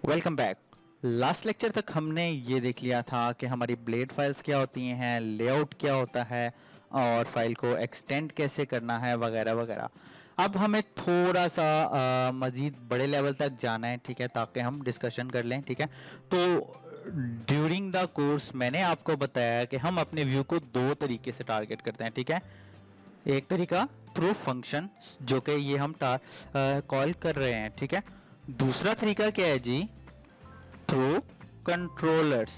Welcome back. Last lecture तक हमने ये देख लिया था कि हमारी ब्लेड फाइल्स क्या होती हैं, लेआउट क्या होता है और फाइल को एक्सटेंड कैसे करना है वगैरह वगैरह। अब हमें थोड़ा सा मज़ीद बड़े लेवल तक जाना है, ठीक है, ताकि हम डिस्कशन कर लें, ठीक है। तो ड्यूरिंग द कोर्स मैंने आपको बताया कि हम अपने व्यू को दो तरीके से टारगेट करते हैं, ठीक है। एक तरीका थ्रू फंक्शन, जो कि ये हम कॉल कर रहे हैं, ठीक है। दूसरा तरीका क्या है जी? Through controllers.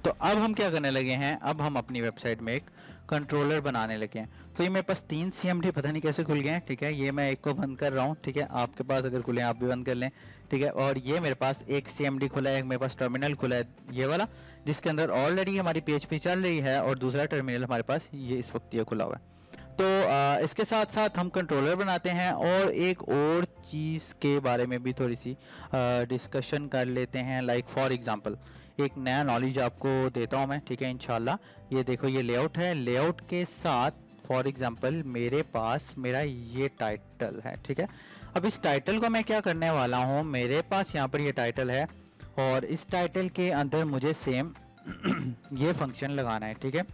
तो अब हम क्या करने लगे हैं, अब हम अपनी वेबसाइट में एक कंट्रोलर बनाने लगे हैं। तो ये मेरे पास 3 CMD पता नहीं कैसे खुल गए हैं, ठीक है। ये मैं एक को बंद कर रहा हूँ, ठीक है। आपके पास अगर खुले आप भी बंद कर लें, ठीक है। और ये मेरे पास एक CMD खुला है, एक मेरे पास टर्मिनल खुला है, ये वाला, जिसके अंदर ऑलरेडी हमारी PHP चल रही है, और दूसरा टर्मिनल हमारे पास ये इस वक्त ये खुला हुआ है। तो इसके साथ साथ हम कंट्रोलर बनाते हैं, और एक और चीज़ के बारे में भी थोड़ी सी डिस्कशन कर लेते हैं। लाइक फॉर एग्जांपल एक नया नॉलेज आपको देता हूं मैं, ठीक है, इंशाल्लाह। ये देखो, ये लेआउट है, लेआउट के साथ फॉर एग्जांपल मेरे पास मेरा ये टाइटल है, ठीक है। अब इस टाइटल को मैं क्या करने वाला हूँ, मेरे पास यहाँ पर ये टाइटल है, और इस टाइटल के अंदर मुझे सेम ये फंक्शन लगाना है, ठीक है।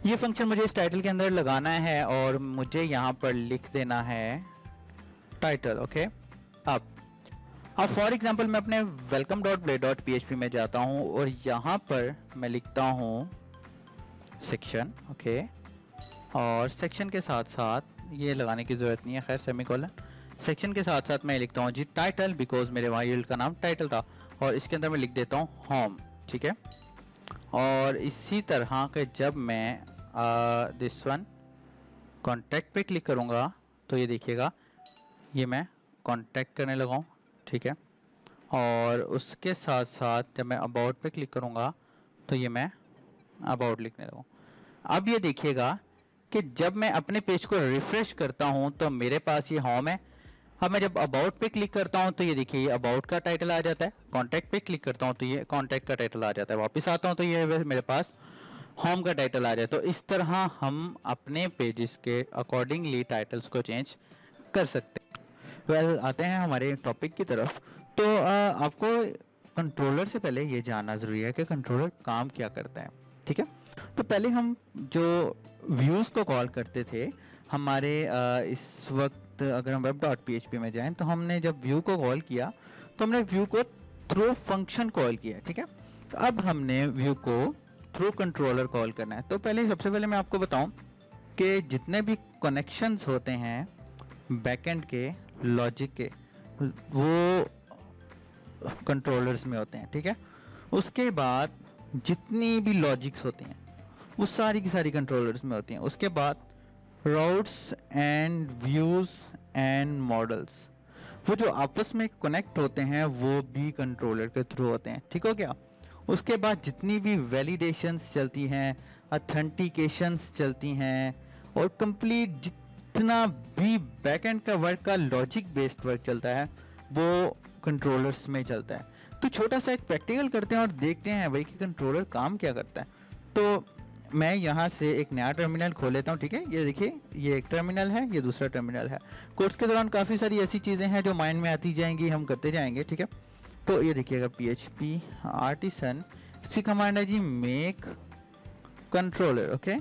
ये फंक्शन मुझे इस टाइटल के अंदर लगाना है, और मुझे यहाँ पर लिख देना है टाइटल, ओके। अब फॉर एग्जांपल मैं अपने welcome.blade.php में जाता हूँ, और यहाँ पर मैं लिखता हूँ सेक्शन, ओके। और सेक्शन के साथ साथ ये लगाने की ज़रूरत नहीं है, खैर, सेमीकोलन। सेक्शन के साथ साथ मैं लिखता हूँ जी टाइटल, बिकॉज मेरे वाइल्ड का नाम टाइटल था, और इसके अंदर मैं लिख देता हूँ होम, ठीक है। और इसी तरह के जब मैं दिस वन कॉन्टैक्ट पे क्लिक करूँगा, तो ये देखिएगा, ये मैं कॉन्टैक्ट करने लगा हूँ, ठीक है। और उसके साथ साथ जब मैं अबाउट पे क्लिक करूँगा, तो ये मैं अबाउट लिखने लगा हूँ। अब ये देखिएगा कि जब मैं अपने पेज को रिफ्रेश करता हूँ, तो मेरे पास ये होम है। अब मैं जब अबाउट पे क्लिक करता हूँ, तो ये देखिए, ये अबाउट का टाइटल आ जाता है। कॉन्टैक्ट पे क्लिक करता हूँ, तो ये कॉन्टैक्ट का टाइटल आ जाता है। वापस आता हूँ, तो ये मेरे पास होम का टाइटल आ जाए। तो इस तरह हम अपने पेजेस के अकॉर्डिंगली टाइटल्स को चेंज कर सकते हैं। आते हैं हमारे टॉपिक की तरफ। तो आपको कंट्रोलर से पहले ये जानना ज़रूरी है कि कंट्रोलर काम क्या करता है, ठीक है। तो पहले हम जो व्यूज़ को कॉल करते थे, हमारे इस वक्त अगर हम web.php में जाएं, तो हमने जब व्यू को कॉल किया, तो हमने व्यू को थ्रू फंक्शन कॉल किया, ठीक है। तो अब हमने व्यू को थ्रू कंट्रोलर कॉल करना है। तो सबसे पहले मैं आपको बताऊं कि जितने भी कनेक्शंस होते हैं बैकएंड के, लॉजिक के, वो कंट्रोलर्स में होते हैं, ठीक है। उसके बाद जितनी भी लॉजिक्स होती हैं, वो सारी की सारी कंट्रोलर्स में होती हैं। उसके बाद routes and views and models, वो जो आपस में कनेक्ट होते हैं, वो भी कंट्रोलर के थ्रू होते हैं, ठीक हो गया। उसके बाद जितनी भी वैलिडेशंस चलती हैं, अथेंटिकेशंस चलती हैं, और कंप्लीट जितना भी बैकएंड का वर्क का लॉजिक बेस्ड वर्क चलता है, वो कंट्रोलर्स में चलता है। तो छोटा सा एक प्रैक्टिकल करते हैं और देखते हैं भाई कि कंट्रोलर काम क्या करता है। तो मैं यहाँ से एक नया टर्मिनल खोल लेता हूँ, ठीक है। ये देखिए, ये एक टर्मिनल है, ये दूसरा टर्मिनल है। कोर्स के दौरान काफ़ी सारी ऐसी चीज़ें हैं जो माइंड में आती जाएंगी, हम करते जाएंगे, ठीक है। तो ये देखिएगा, PHP आर्टिसन, इसकी कमांड है जी मेक कंट्रोलर, ओके।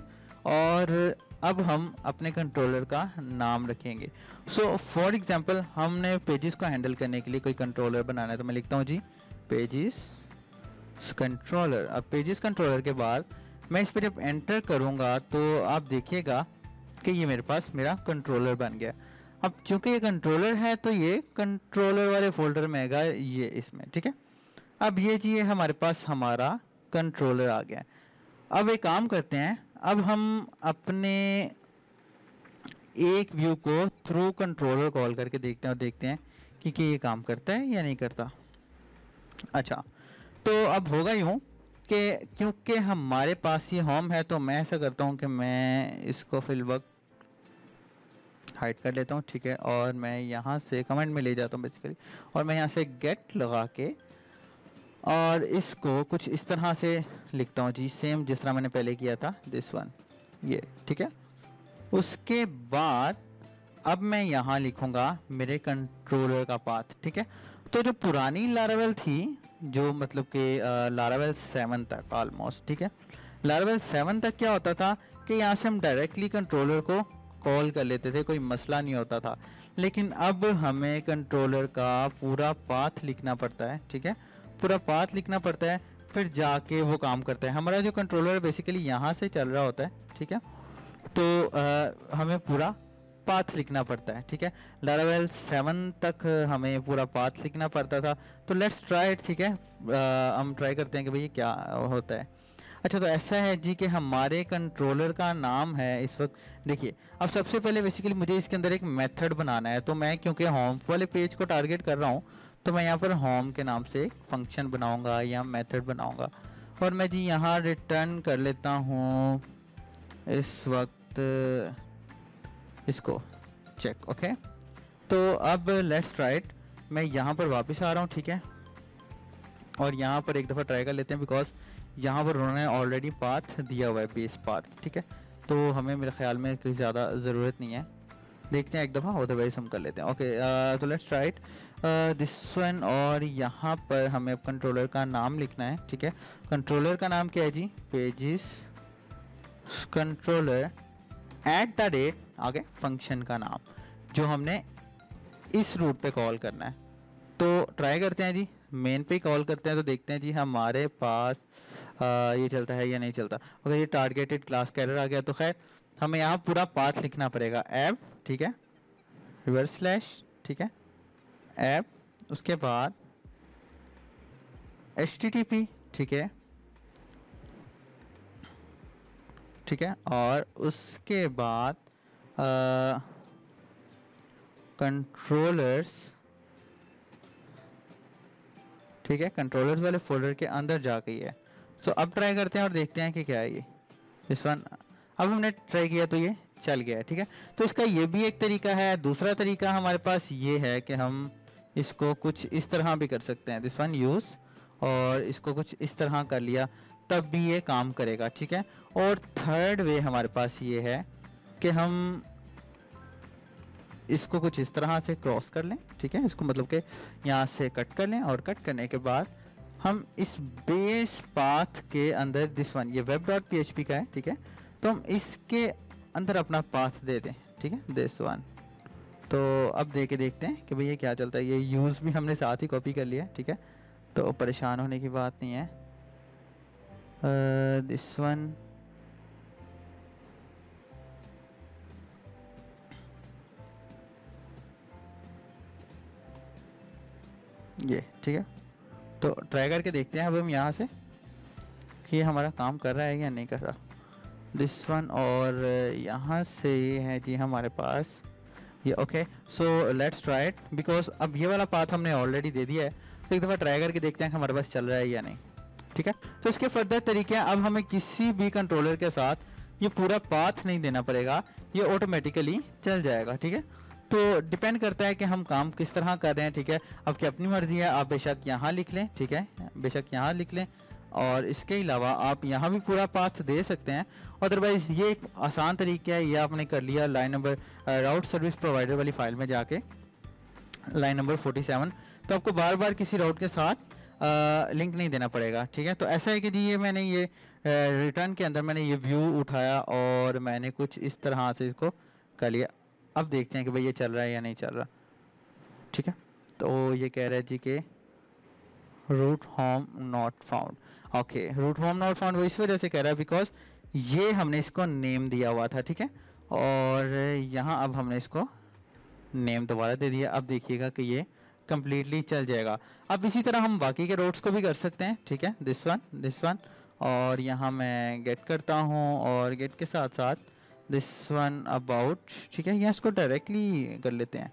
और अब हम अपने कंट्रोलर का नाम रखेंगे। सो फॉर एग्जांपल हमने पेजेस को हैंडल करने के लिए कोई कंट्रोलर बनाना है, तो मैं लिखता हूँ जी पेजेस कंट्रोलर। अब पेजेस कंट्रोलर के बाद मैं इस पर जब एंटर करूँगा, तो आप देखिएगा कि ये मेरे पास मेरा कंट्रोलर बन गया। अब चूंकि ये कंट्रोलर है, तो ये कंट्रोलर वाले फोल्डर में आएगा, ये इसमें, ठीक है। अब ये जी, ये हमारे पास हमारा कंट्रोलर आ गया। अब एक काम करते हैं, अब हम अपने एक व्यू को थ्रू कंट्रोलर कॉल करके देखते हैं, और देखते हैं कि ये काम करता है या नहीं करता। अच्छा, तो अब होगा यूँ कि क्योंकि हमारे पास ये होम है, तो मैं ऐसा करता हूँ कि मैं इसको फिल वक्त हाइड कर लेता हूँ, ठीक है। और मैं यहाँ से कमेंट में ले जाता हूँ बेसिकली, और मैं यहाँ से गेट लगा के और इसको कुछ इस तरह से लिखता हूँ जी, सेम जिस तरह मैंने पहले किया था, दिस वन, ये, ठीक है। उसके बाद अब मैं यहाँ लिखूँगा मेरे कंट्रोलर का पाथ, ठीक है। तो जो पुरानी लारावेल थी, जो मतलब कि लारावेल 7 तक ऑलमोस्ट, ठीक है, लारावेल 7 तक क्या होता था कि यहाँ से हम डायरेक्टली कंट्रोलर को कॉल कर लेते थे, कोई मसला नहीं होता था। लेकिन अब हमें कंट्रोलर का पूरा पाथ लिखना पड़ता है, ठीक है, पूरा पाथ लिखना पड़ता है, फिर जाके वो काम करता है। हमारा जो कंट्रोलर बेसिकली यहाँ से चल रहा होता है, ठीक है, तो हमें पूरा पाथ लिखना पड़ता है, ठीक है। लारावेल 7 तक हमें पूरा पाथ लिखना पड़ता था। तो लेट्स ट्राई इट, ठीक है, हम ट्राई करते हैं कि भाई क्या होता है। अच्छा, तो ऐसा है जी कि हमारे कंट्रोलर का नाम है इस वक्त, देखिए, अब सबसे पहले बेसिकली मुझे इसके अंदर एक मेथड बनाना है। तो मैं क्योंकि होम वाले पेज को टारगेट कर रहा हूँ, तो मैं यहाँ पर होम के नाम से एक फंक्शन बनाऊंगा या मेथड बनाऊंगा, और मैं जी यहाँ रिटर्न कर लेता हूँ इस वक्त इसको चेक। ओके, तो अब लेट्स ट्राई इट। मैं यहाँ पर वापस आ रहा हूँ, ठीक है, और यहाँ पर एक दफ़ा ट्राई कर लेते हैं, बिकॉज यहाँ पर उन्होंने ऑलरेडी पाथ दिया हुआ है, बेस पाथ, ठीक है, तो हमें मेरे ख्याल में कोई ज़्यादा ज़रूरत नहीं है। देखते हैं एक दफ़ा, अदरवाइज हम कर लेते हैं। ओके, तो let's try it this one, और यहाँ पर हमें कंट्रोलर का नाम लिखना है, ठीक है। कंट्रोलर का नाम क्या है जी? पेजेस कंट्रोलर @ आगे फंक्शन का नाम जो हमने इस रूट पे कॉल करना है। तो ट्राई करते हैं जी, मेन पे कॉल करते हैं, तो देखते हैं जी हमारे पास ये चलता है या नहीं चलता। अगर ये टारगेटेड क्लास का एरर आ गया तो खैर हमें यहाँ पूरा पाथ लिखना पड़ेगा। ऐप, ठीक है, रिवर्स स्लैश, ठीक है, ऐप, उसके बाद HTTP, ठीक है, ठीक है, और उसके बाद कंट्रोलर्स, ठीक है, कंट्रोलर्स वाले फोल्डर के अंदर जा गई है। सो अब ट्राई करते हैं और देखते हैं कि क्या है ये दिस वन। अब हमने ट्राई किया तो ये चल गया है, ठीक है। तो इसका ये भी एक तरीका है। दूसरा तरीका हमारे पास ये है कि हम इसको कुछ इस तरह भी कर सकते हैं, दिस वन यूज़, और इसको कुछ इस तरह कर लिया तब भी ये काम करेगा, ठीक है। और थर्ड वे हमारे पास ये है कि हम इसको कुछ इस तरह से क्रॉस कर लें, ठीक है, इसको मतलब कि यहाँ से कट कर लें, और कट करने के बाद हम इस बेस पाथ के अंदर दिस वन, ये web.php का है, ठीक है, तो हम इसके अंदर अपना पाथ दे दें, ठीक है, दिस वन। तो अब दे के देखते हैं कि भैया क्या चलता है। ये यूज़ भी हमने साथ ही कॉपी कर लिया, ठीक है, तो परेशान होने की बात नहीं है। दिस वन, ये ठीक है, तो ट्राई करके देखते हैं अब हम यहाँ से कि ये हमारा काम कर रहा है या नहीं कर रहा, दिस वन। और यहाँ से ये है जी हमारे पास ये। Okay, so let's try it, because अब ये वाला पाथ हमने ऑलरेडी दे दिया है, तो एक दफ़ा ट्राई करके देखते हैं कि हमारे पास चल रहा है या नहीं, ठीक है। तो इसके फर्दर तरीके हैं, अब हमें किसी भी कंट्रोलर के साथ ये पूरा पाथ नहीं देना पड़ेगा, ये ऑटोमेटिकली चल जाएगा, ठीक है। तो डिपेंड करता है कि हम काम किस तरह कर रहे हैं, ठीक है। आपकी अपनी मर्जी है, आप बेशक यहाँ लिख लें, ठीक है, बेशक यहाँ लिख लें, और इसके अलावा आप यहाँ भी पूरा पाथ दे सकते हैं। अदरवाइज ये एक आसान तरीका है, ये आपने कर लिया लाइन नंबर राउट सर्विस प्रोवाइडर वाली फाइल में जाके, लाइन नंबर 47, तो आपको बार बार किसी राउट के साथ लिंक नहीं देना पड़ेगा, ठीक है। तो ऐसा है कि जी ये मैंने ये रिटर्न के अंदर मैंने ये व्यू उठाया और मैंने कुछ इस तरह से इसको कर लिया। अब देखते हैं कि भाई ये चल रहा है या नहीं चल रहा, ठीक है। तो ये कह रहा है जी कि root home not found. Okay, root home not found वो इस वजह से कह रहा है बिकॉज ये हमने इसको नेम दिया हुआ था, ठीक है, और यहाँ अब हमने इसको नेम दोबारा दे दिया। अब देखिएगा कि ये कंप्लीटली चल जाएगा। अब इसी तरह हम बाकी के रोड्स को भी कर सकते हैं, ठीक है, दिस वन, और यहाँ मैं गेट करता हूँ, और गेट के साथ साथ दिस वन अबाउट, ठीक है, यहाँ इसको डायरेक्टली कर लेते हैं,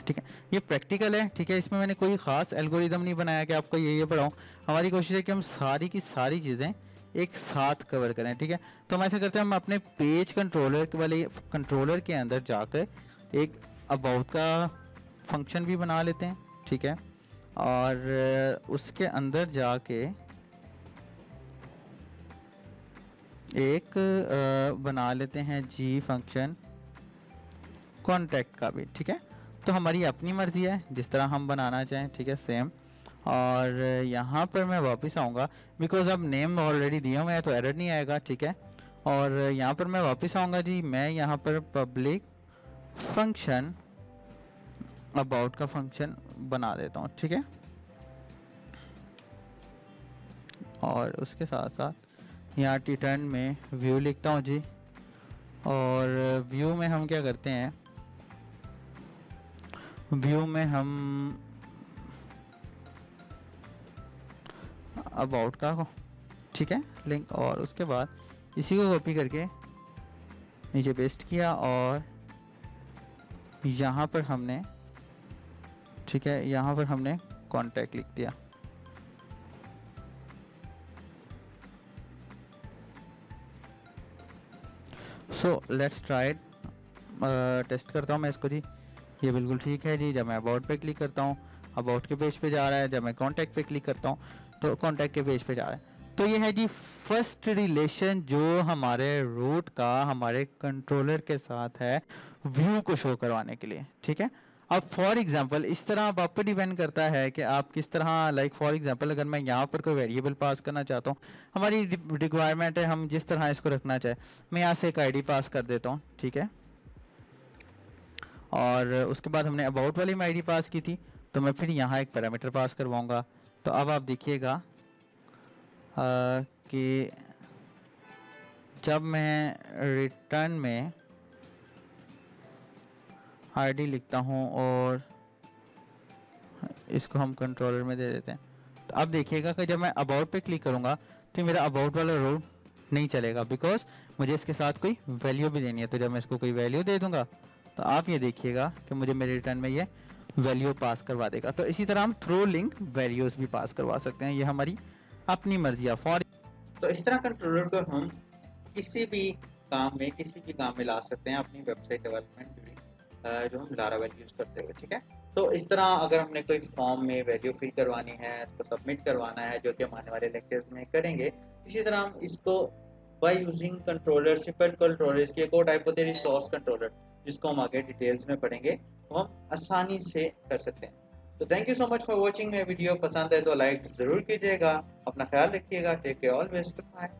ठीक है। ये प्रैक्टिकल है, ठीक है, इसमें मैंने कोई ख़ास एल्गोरिदम नहीं बनाया कि आपको ये पढ़ाऊँ। हमारी कोशिश है कि हम सारी की सारी चीज़ें एक साथ कवर करें, ठीक है। तो हम ऐसा करते हैं, हम अपने पेज कंट्रोलर वाले कंट्रोलर के अंदर जाकर एक अबाउट का फंक्शन भी बना लेते हैं, ठीक है, और उसके अंदर जाके एक बना लेते हैं जी फंक्शन कॉन्टैक्ट का भी, ठीक है। तो हमारी अपनी मर्जी है जिस तरह हम बनाना चाहें, ठीक है, सेम। और यहाँ पर मैं वापस आऊँगा बिकॉज अब नेम ऑलरेडी दिया हुआ है तो एरर नहीं आएगा, ठीक है। और यहाँ पर मैं वापस आऊँगा जी, मैं यहाँ पर पब्लिक फंक्शन अबाउट का फंक्शन बना देता हूँ, ठीक है। और उसके साथ साथ यहाँ रिटर्न में व्यू लिखता हूँ जी। और व्यू में हम क्या करते हैं, व्यू में हम अबाउट का, ठीक है, लिंक, और उसके बाद इसी को कॉपी करके नीचे पेस्ट किया और यहाँ पर हमने, ठीक है, यहाँ पर हमने कॉन्टैक्ट लिख दिया। सो लेट्स ट्राई, टेस्ट करता हूँ मैं इसको जी। ये बिल्कुल ठीक है जी। जब मैं अबाउट पे क्लिक करता हूँ अबाउट के पेज पे जा रहा है, जब मैं कॉन्टैक्ट पे क्लिक करता हूँ तो कॉन्टैक्ट के पेज पे जा रहा है। तो ये है जी फर्स्ट रिलेशन जो हमारे रूट का हमारे कंट्रोलर के साथ है व्यू को शो करवाने के लिए, ठीक है। अब फॉर एग्जांपल इस तरह अब आप पे डिपेंड करता है कि आप किस तरह, लाइक फॉर एग्जांपल अगर मैं यहाँ पर कोई वेरिएबल पास करना चाहता हूँ, हमारी रिक्वायरमेंट है हम जिस तरह इसको रखना चाहे, मैं यहाँ से एक आईडी पास कर देता हूँ, ठीक है। और उसके बाद हमने अबाउट वाली में आईडी पास की थी तो मैं फिर यहाँ एक पैरामीटर पास करवाऊंगा। तो अब आप देखिएगा कि जब मैं रिटर्न में आईडी लिखता हूँ और इसको हम कंट्रोलर में दे देते हैं, तो अब देखिएगा कि जब मैं अबाउट पे क्लिक करूँगा तो मेरा अबाउट वाला रूट नहीं चलेगा बिकॉज मुझे इसके साथ कोई वैल्यू भी देनी है। तो जब मैं इसको कोई वैल्यू दे दूंगा तो आप ये देखिएगा कि मुझे मेरे रिटर्न में ये वैल्यू पास करवा देगा। तो इसी तरह हम थ्रू लिंक वैल्यूज भी पास करवा सकते हैं, ये हमारी अपनी मर्जी है। फॉर तो इस तरह कंट्रोलर को हम किसी भी काम में ला सकते हैं अपनी वेबसाइट डेवलपमेंट जो हम लारावेल यूज करते हुए, ठीक है। तो इस तरह अगर हमने कोई फॉर्म में वैल्यू फिल करवानी है तो सबमिट करवाना है, जो कि हम आने वाले लेक्चर्स में करेंगे। इसी तरह हम इसको by using controller, simple controller की एक और टाइप होती है रिसोर्स कंट्रोलर, जिसको हम आगे डिटेल्स में पढ़ेंगे, तो हम आसानी से कर सकते हैं। तो thank you so much for watching. मेरी वीडियो पसंद है तो लाइक जरूर कीजिएगा। अपना ख्याल रखिएगा। Take care always. Good bye.